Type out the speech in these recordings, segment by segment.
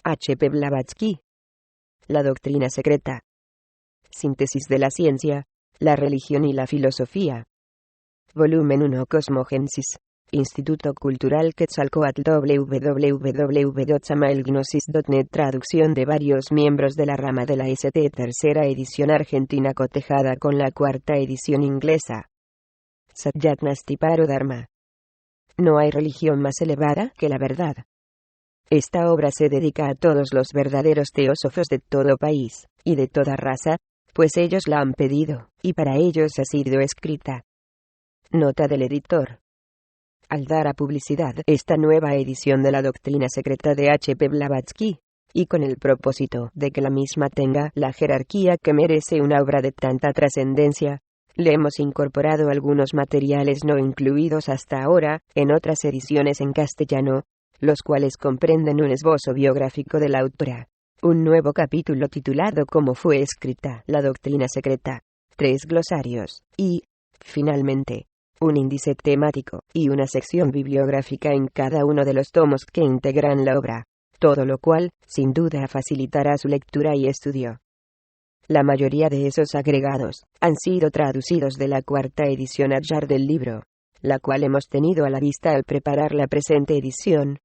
H. P. Blavatsky. La doctrina secreta. Síntesis de la ciencia, la religión y la filosofía. Volumen 1. Cosmogénesis. Instituto Cultural Quetzalcóatl. www.chamaelgnosis.net. Traducción de varios miembros de la rama de la St. Tercera edición argentina cotejada con la cuarta edición inglesa. Satyat Nasti Paro Dharma. No hay religión más elevada que la verdad. Esta obra se dedica a todos los verdaderos teósofos de todo país, y de toda raza, pues ellos la han pedido, y para ellos ha sido escrita. Nota del editor. Al dar a publicidad esta nueva edición de la doctrina secreta de H. P. Blavatsky, y con el propósito de que la misma tenga la jerarquía que merece una obra de tanta trascendencia, le hemos incorporado algunos materiales no incluidos hasta ahora en otras ediciones en castellano, los cuales comprenden un esbozo biográfico de la autora, un nuevo capítulo titulado Cómo fue escrita la doctrina secreta, 3 glosarios, y, finalmente, un índice temático y una sección bibliográfica en cada uno de los tomos que integran la obra, todo lo cual, sin duda, facilitará su lectura y estudio. La mayoría de esos agregados han sido traducidos de la cuarta edición Adyar del libro, la cual hemos tenido a la vista al preparar la presente edición.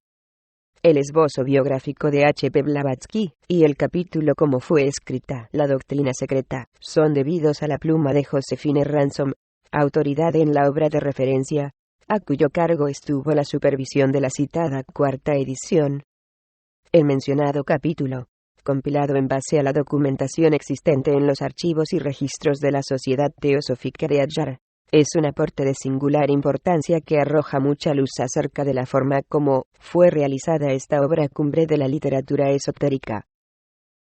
El esbozo biográfico de H. P. Blavatsky y el capítulo Cómo fue escrita la doctrina secreta son debidos a la pluma de Josephine Ransom, autoridad en la obra de referencia, a cuyo cargo estuvo la supervisión de la citada cuarta edición. El mencionado capítulo, compilado en base a la documentación existente en los archivos y registros de la Sociedad Teosófica de Adyar, es un aporte de singular importancia que arroja mucha luz acerca de la forma como fue realizada esta obra cumbre de la literatura esotérica.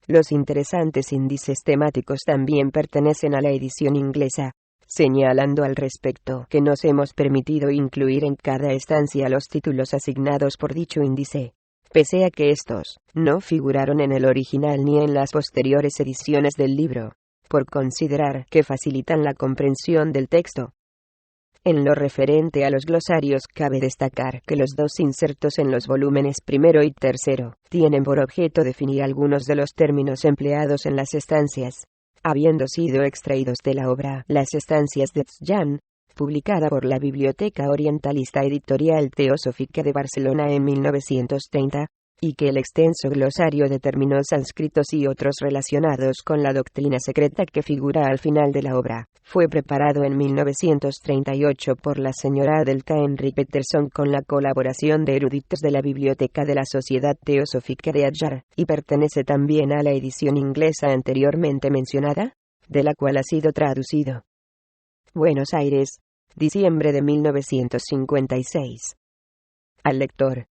Los interesantes índices temáticos también pertenecen a la edición inglesa, señalando al respecto que nos hemos permitido incluir en cada estancia los títulos asignados por dicho índice, pese a que estos no figuraron en el original ni en las posteriores ediciones del libro, por considerar que facilitan la comprensión del texto. En lo referente a los glosarios cabe destacar que los 2 insertos en los volúmenes primero y tercero tienen por objeto definir algunos de los términos empleados en las estancias, habiendo sido extraídos de la obra Las estancias de Tzyan, publicada por la Biblioteca Orientalista Editorial Teosófica de Barcelona en 1930, y que el extenso glosario de términos sánscritos y otros relacionados con la doctrina secreta que figura al final de la obra, fue preparado en 1938 por la señora Adelta Henry Peterson con la colaboración de eruditos de la Biblioteca de la Sociedad Teosófica de Adyar, y pertenece también a la edición inglesa anteriormente mencionada, de la cual ha sido traducido. Buenos Aires, diciembre de 1956. Al lector.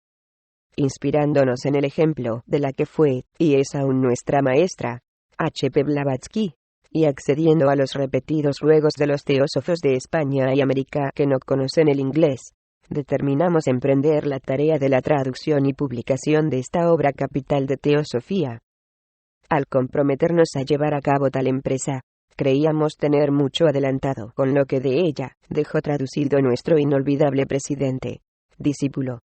Inspirándonos en el ejemplo de la que fue, y es aún nuestra maestra, H. P. Blavatsky, y accediendo a los repetidos ruegos de los teósofos de España y América que no conocen el inglés, determinamos emprender la tarea de la traducción y publicación de esta obra capital de teosofía. Al comprometernos a llevar a cabo tal empresa, creíamos tener mucho adelantado con lo que de ella dejó traducido nuestro inolvidable presidente, discípulo,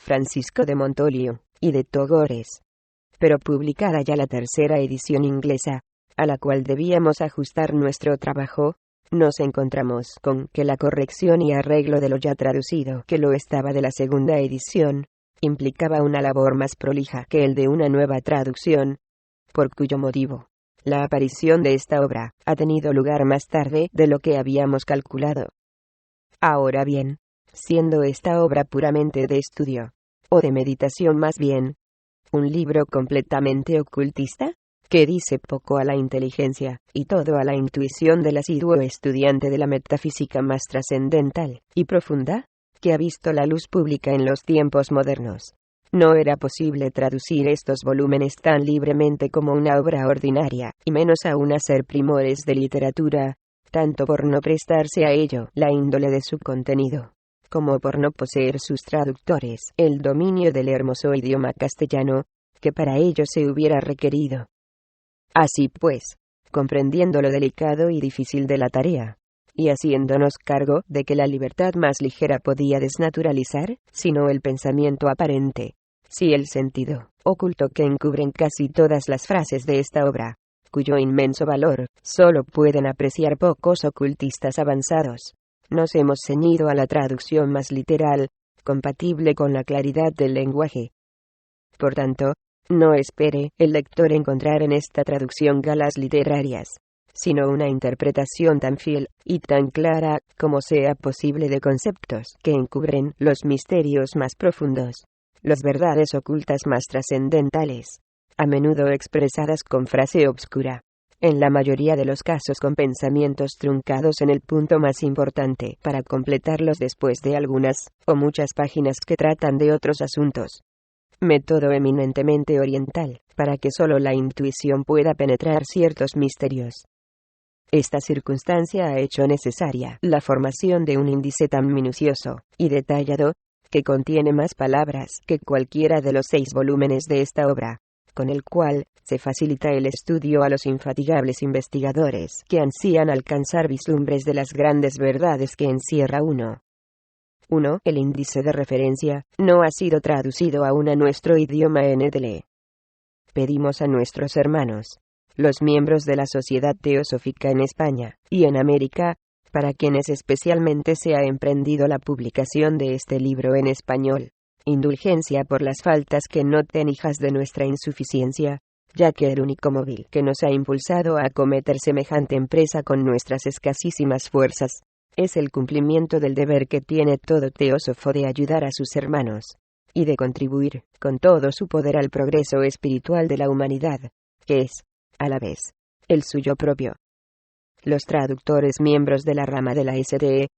Francisco de Montolio, y de Togores. Pero publicada ya la tercera edición inglesa, a la cual debíamos ajustar nuestro trabajo, nos encontramos con que la corrección y arreglo de lo ya traducido, que lo estaba de la segunda edición, implicaba una labor más prolija que el de una nueva traducción, por cuyo motivo, la aparición de esta obra ha tenido lugar más tarde de lo que habíamos calculado. Ahora bien, siendo esta obra puramente de estudio, o de meditación más bien, un libro completamente ocultista, que dice poco a la inteligencia, y todo a la intuición del asiduo estudiante de la metafísica más trascendental y profunda, que ha visto la luz pública en los tiempos modernos. No era posible traducir estos volúmenes tan libremente como una obra ordinaria, y menos aún hacer primores de literatura, tanto por no prestarse a ello la índole de su contenido, como por no poseer sus traductores el dominio del hermoso idioma castellano, que para ello se hubiera requerido. Así pues, comprendiendo lo delicado y difícil de la tarea, y haciéndonos cargo de que la libertad más ligera podía desnaturalizar, sino el pensamiento aparente, si el sentido oculto que encubren casi todas las frases de esta obra, cuyo inmenso valor solo pueden apreciar pocos ocultistas avanzados. Nos hemos ceñido a la traducción más literal, compatible con la claridad del lenguaje. Por tanto, no espere el lector encontrar en esta traducción galas literarias, sino una interpretación tan fiel y tan clara como sea posible de conceptos que encubren los misterios más profundos, las verdades ocultas más trascendentales, a menudo expresadas con frase obscura, en la mayoría de los casos con pensamientos truncados en el punto más importante para completarlos después de algunas o muchas páginas que tratan de otros asuntos. Método eminentemente oriental, para que solo la intuición pueda penetrar ciertos misterios. Esta circunstancia ha hecho necesaria la formación de un índice tan minucioso y detallado, que contiene más palabras que cualquiera de los 6 volúmenes de esta obra, con el cual se facilita el estudio a los infatigables investigadores que ansían alcanzar vislumbres de las grandes verdades que encierra uno. 1. El índice de referencia no ha sido traducido aún a nuestro idioma NDL. Pedimos a nuestros hermanos, los miembros de la Sociedad Teosófica en España y en América, para quienes especialmente se ha emprendido la publicación de este libro en español, indulgencia por las faltas que noten hijas de nuestra insuficiencia, ya que el único móvil que nos ha impulsado a acometer semejante empresa con nuestras escasísimas fuerzas, es el cumplimiento del deber que tiene todo teósofo de ayudar a sus hermanos, y de contribuir, con todo su poder al progreso espiritual de la humanidad, que es, a la vez, el suyo propio. Los traductores miembros de la rama de la STE.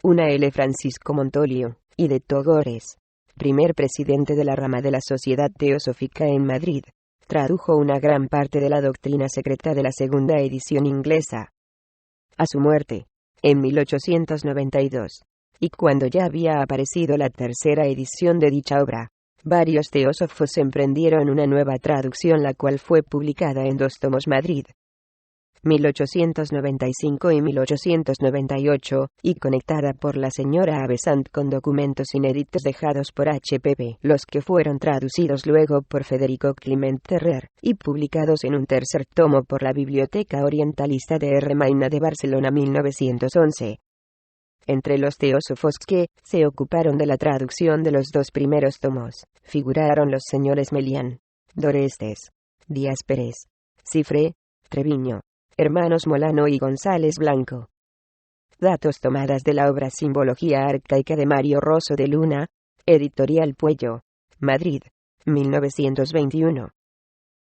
1. L. Francisco Montolio, y de Togores, primer presidente de la rama de la Sociedad Teosófica en Madrid, tradujo una gran parte de la doctrina secreta de la segunda edición inglesa. A su muerte, en 1892, y cuando ya había aparecido la tercera edición de dicha obra, varios teósofos emprendieron una nueva traducción, la cual fue publicada en 2 tomos Madrid, 1895 y 1898, y conectada por la señora Avesant con documentos inéditos dejados por H.P.B., los que fueron traducidos luego por Federico Climent Terrer, y publicados en un tercer tomo por la Biblioteca Orientalista de R. Maina de Barcelona 1911. Entre los teósofos que se ocuparon de la traducción de los 2 primeros tomos, figuraron los señores Melián, Dorestes, Díaz Pérez, Cifre, Treviño, hermanos Molano y González Blanco. Datos tomadas de la obra Simbología Arcaica de Mario Rosso de Luna, Editorial Puello, Madrid, 1921.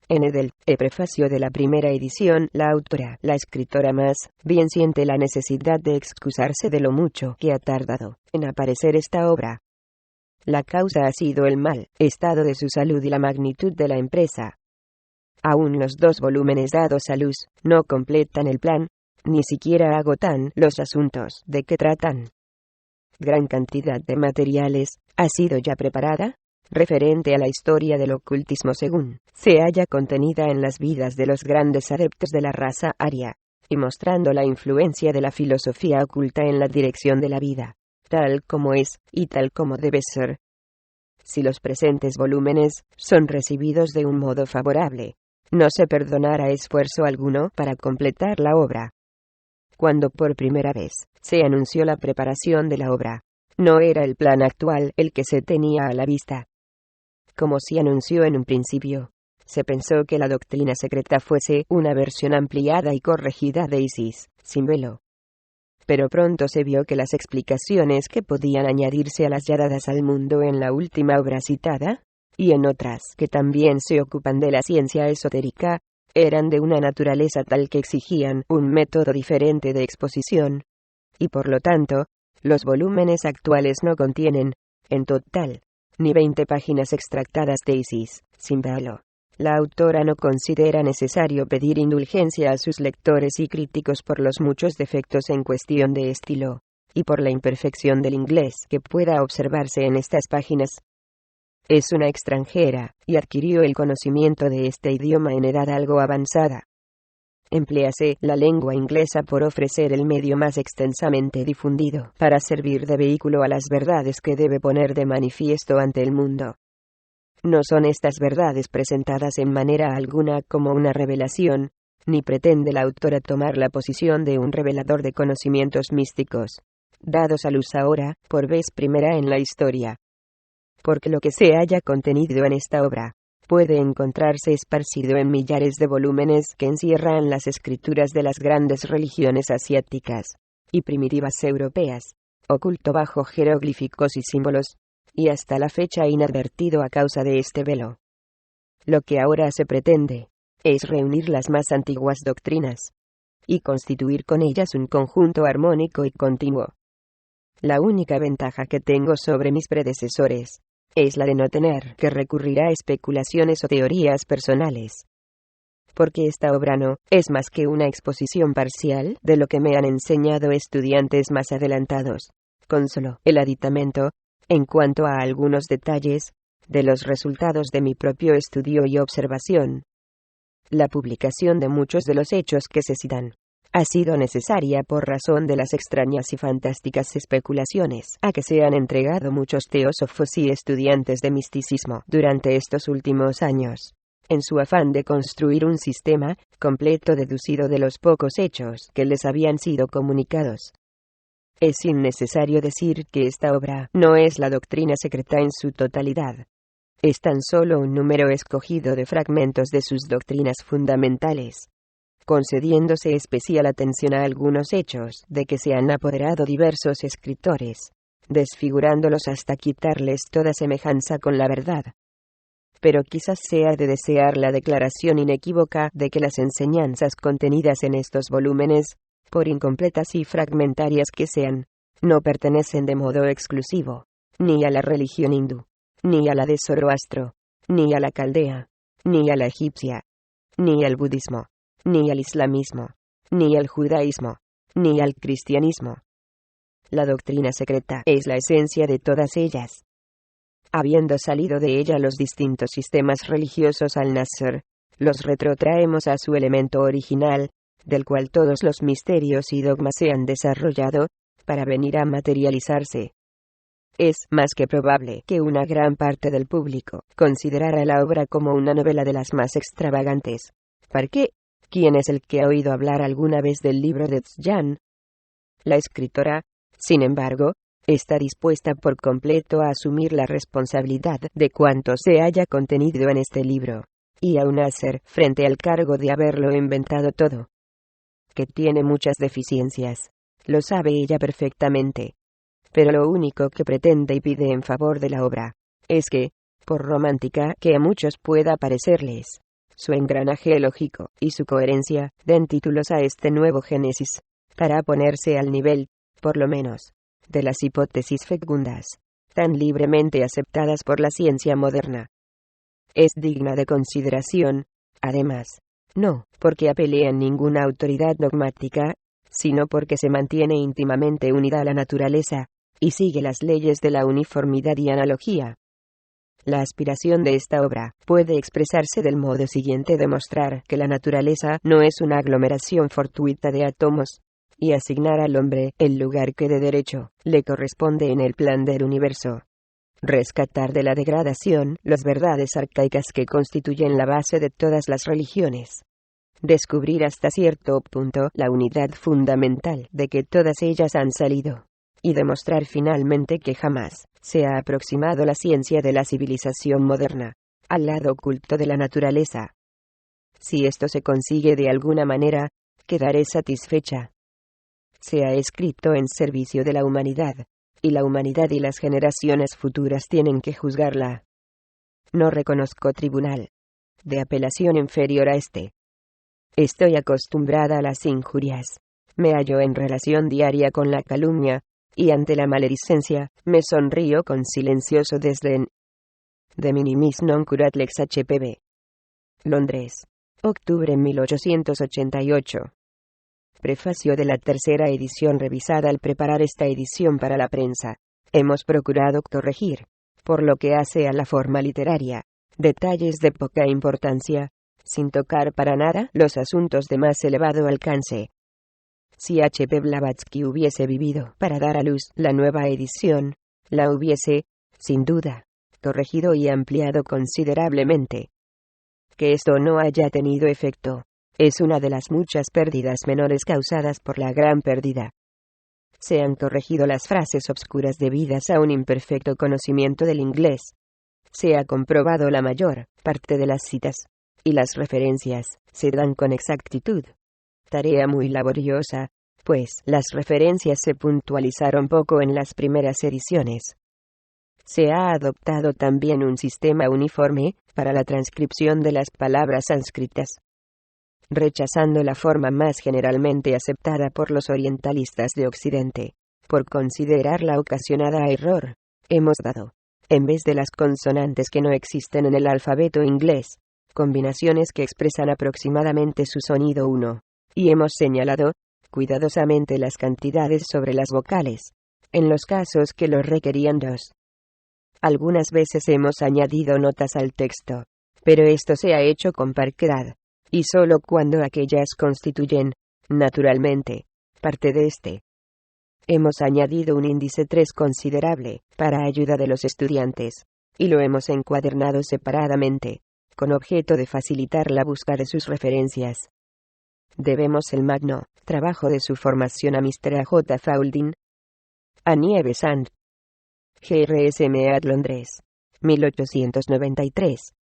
En el prefacio de la primera edición, la autora, la escritora más bien, siente la necesidad de excusarse de lo mucho que ha tardado en aparecer esta obra. La causa ha sido el mal estado de su salud y la magnitud de la empresa. Aún los 2 volúmenes dados a luz no completan el plan, ni siquiera agotan los asuntos de que tratan. Gran cantidad de materiales ha sido ya preparada, referente a la historia del ocultismo según se halla contenida en las vidas de los grandes adeptos de la raza aria, y mostrando la influencia de la filosofía oculta en la dirección de la vida, tal como es y tal como debe ser. Si los presentes volúmenes son recibidos de un modo favorable, no se perdonará esfuerzo alguno para completar la obra. Cuando por primera vez se anunció la preparación de la obra, no era el plan actual el que se tenía a la vista. Como se anunció en un principio, se pensó que la doctrina secreta fuese una versión ampliada y corregida de Isis, sin velo. Pero pronto se vio que las explicaciones que podían añadirse a las ya dadas al mundo en la última obra citada, y en otras que también se ocupan de la ciencia esotérica, eran de una naturaleza tal que exigían un método diferente de exposición. Y por lo tanto, los volúmenes actuales no contienen, en total, ni 20 páginas extractadas de Isis, sin velo. La autora no considera necesario pedir indulgencia a sus lectores y críticos por los muchos defectos en cuestión de estilo, y por la imperfección del inglés que pueda observarse en estas páginas. Es una extranjera, y adquirió el conocimiento de este idioma en edad algo avanzada. Empléase la lengua inglesa por ofrecer el medio más extensamente difundido para servir de vehículo a las verdades que debe poner de manifiesto ante el mundo. No son estas verdades presentadas en manera alguna como una revelación, ni pretende la autora tomar la posición de un revelador de conocimientos místicos, dados a luz ahora, por vez primera en la historia. Porque lo que se haya contenido en esta obra, puede encontrarse esparcido en millares de volúmenes que encierran las escrituras de las grandes religiones asiáticas y primitivas europeas, oculto bajo jeroglíficos y símbolos, y hasta la fecha inadvertido a causa de este velo. Lo que ahora se pretende es reunir las más antiguas doctrinas y constituir con ellas un conjunto armónico y continuo. La única ventaja que tengo sobre mis predecesores es la de no tener que recurrir a especulaciones o teorías personales. Porque esta obra no es más que una exposición parcial de lo que me han enseñado estudiantes más adelantados, con solo el aditamento, en cuanto a algunos detalles, de los resultados de mi propio estudio y observación. La publicación de muchos de los hechos que se citan ha sido necesaria por razón de las extrañas y fantásticas especulaciones a que se han entregado muchos teósofos y estudiantes de misticismo durante estos últimos años, en su afán de construir un sistema completo deducido de los pocos hechos que les habían sido comunicados. Es innecesario decir que esta obra no es la doctrina secreta en su totalidad. Es tan solo un número escogido de fragmentos de sus doctrinas fundamentales, concediéndose especial atención a algunos hechos de que se han apoderado diversos escritores, desfigurándolos hasta quitarles toda semejanza con la verdad. Pero quizás sea de desear la declaración inequívoca de que las enseñanzas contenidas en estos volúmenes, por incompletas y fragmentarias que sean, no pertenecen de modo exclusivo ni a la religión hindú, ni a la de Zoroastro, ni a la caldea, ni a la egipcia, ni al budismo, ni al islamismo, ni al judaísmo, ni al cristianismo. La doctrina secreta es la esencia de todas ellas. Habiendo salido de ella los distintos sistemas religiosos al nacer, los retrotraemos a su elemento original, del cual todos los misterios y dogmas se han desarrollado, para venir a materializarse. Es más que probable que una gran parte del público considerara la obra como una novela de las más extravagantes. ¿Por qué? ¿Quién es el que ha oído hablar alguna vez del libro de Tzyan? La escritora, sin embargo, está dispuesta por completo a asumir la responsabilidad de cuanto se haya contenido en este libro, y aún hacer frente al cargo de haberlo inventado todo. Que tiene muchas deficiencias, lo sabe ella perfectamente. Pero lo único que pretende y pide en favor de la obra es que, por romántica que a muchos pueda parecerles, su engranaje lógico y su coherencia den títulos a este nuevo Génesis, para ponerse al nivel, por lo menos, de las hipótesis fecundas, tan libremente aceptadas por la ciencia moderna. Es digna de consideración, además, no porque apele a ninguna autoridad dogmática, sino porque se mantiene íntimamente unida a la naturaleza, y sigue las leyes de la uniformidad y analogía. La aspiración de esta obra puede expresarse del modo siguiente: demostrar que la naturaleza no es una aglomeración fortuita de átomos, y asignar al hombre el lugar que de derecho le corresponde en el plan del universo. Rescatar de la degradación las verdades arcaicas que constituyen la base de todas las religiones. Descubrir hasta cierto punto la unidad fundamental de que todas ellas han salido. Y demostrar finalmente que jamás se ha aproximado la ciencia de la civilización moderna al lado oculto de la naturaleza. Si esto se consigue de alguna manera, quedaré satisfecha. Se ha escrito en servicio de la humanidad, y la humanidad y las generaciones futuras tienen que juzgarla. No reconozco tribunal de apelación inferior a este. Estoy acostumbrada a las injurias. Me hallo en relación diaria con la calumnia, y ante la maledicencia, me sonrío con silencioso desdén. De minimis non curat lex HPB. Londres. Octubre 1888. Prefacio de la tercera edición revisada. Al preparar esta edición para la prensa, hemos procurado corregir, por lo que hace a la forma literaria, detalles de poca importancia, sin tocar para nada los asuntos de más elevado alcance. Si H. P. Blavatsky hubiese vivido para dar a luz la nueva edición, la hubiese, sin duda, corregido y ampliado considerablemente. Que esto no haya tenido efecto es una de las muchas pérdidas menores causadas por la gran pérdida. Se han corregido las frases obscuras debidas a un imperfecto conocimiento del inglés. Se ha comprobado la mayor parte de las citas y las referencias se dan con exactitud. Tarea muy laboriosa, pues las referencias se puntualizaron poco en las primeras ediciones. Se ha adoptado también un sistema uniforme para la transcripción de las palabras sánscritas. Rechazando la forma más generalmente aceptada por los orientalistas de Occidente, por considerarla ocasionada a error, hemos dado, en vez de las consonantes que no existen en el alfabeto inglés, combinaciones que expresan aproximadamente su sonido 1, y hemos señalado, cuidadosamente las cantidades sobre las vocales, en los casos que lo requerían 2. Algunas veces hemos añadido notas al texto, pero esto se ha hecho con parquedad, y solo cuando aquellas constituyen, naturalmente, parte de este. Hemos añadido un índice 3 considerable, para ayuda de los estudiantes, y lo hemos encuadernado separadamente, con objeto de facilitar la búsqueda de sus referencias. Debemos el magno trabajo de su formación a Mr. A.J. Faulding, a Nieves and G.R.S.M. Londres, 1893.